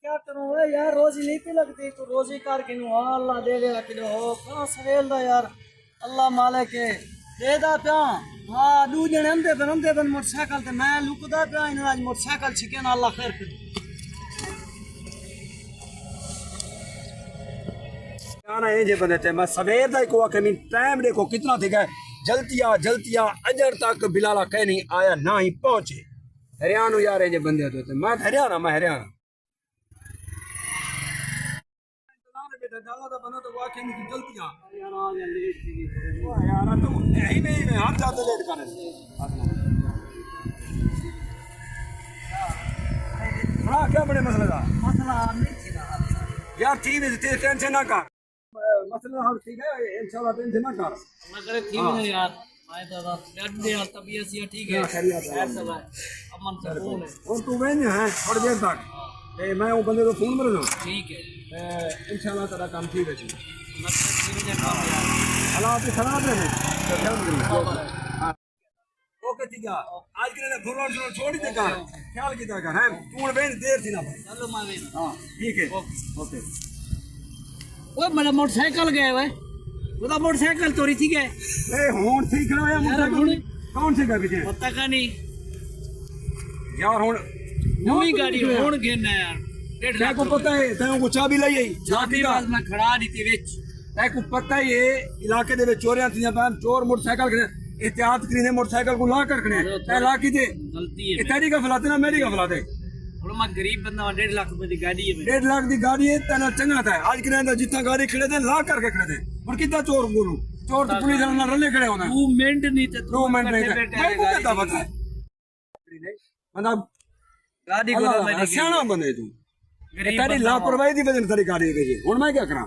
क्या करूं है यार, रोजी नहीं पी लगती। तू रोजी कर किनू अल्लाह दे दे किलो हो कहां सवेल दा यार। अल्लाह मालिक है दे दा प्या। हां दू जने अंदे बन मोटरसाइकिल ते मैं लुकदा प्या इन आज मोटरसाइकिल छिके ना अल्लाह खैर करे। गाना ये जे बने थे मैं सवेर दा को के मैं टाइम देखो कितना थी गए जल्तिया अजर तक बिलाला कह नहीं आया ना ही पहुंचे। हरियाणा यार ये बंदे तो मैं हरियाणा बेटा डाला दा बना तो वाकई में जल्तियां यार आ गया लेट थी। वाह यार तो यही नहीं मैं हर जाते लेट कर हां क्या बड़े मसले दा मसला नहीं थी ना यार ठीक है ते टेंशन ना कर मसला हल ठीक है इंशाल्लाह टेंशन ना कर मैं करे थी ना यार। मैं तो डर यार तबीयत सी ठीक है खैर सब है अमन से फोन है और तू वेन है थोड़ी देर तक ए मैं वो बंदे को फोन कर दूं ठीक है इंशाल्लाह तेरा काम ठीक है जी मतलब 3 बजे काम यार हालात खराब है तो ध्यान देना ओके ठीक है आज के लिए फोन छोड़ दे का ख्याल कीता कर है तू वेन देर थी ना चलो मैं वे हां ठीक है ओके ओए मेरा मोटरसाइकिल गया है ਉਹਦਾ मोटरसाइकिल चोरी थी गए ए हुन ठीक रहा है मोटरसाइकिल कौन से पीछे पता का नहीं यार हुन नवी गाड़ी हुन घेना यार तेरे को पता है तेरे को चाबी लाई आई चाबी पास मैं खड़ा दी थी विच तेरे को पता ही है इलाके दे विच चोरियां थी पैन चोर मोटरसाइकिल एहतियात करीने मोटरसाइकिल को ला कर खने ते ला की दे गलती है तेरी गफलत ना मेरी गफलत है ਹੁਣ ਮੈਂ गरीब बंदा 1.5 लाख रुपए की गाड़ी है 1.5 लाख की गाड़ी है तेना चंगा था आज के जितना गाड़ी खड़े थे ला करके खड़े थे और कितना चोर बोलूं चोर तो पुलिस वाले रले खड़े होना 2 मिनट नहीं थे 2 मिनट नहीं थे मैं को कहता पता है मतलब गाड़ी को सियाना बंदे तू तेरी लापरवाही की वजह से तेरी गाड़ी गई हुन मैं क्या करा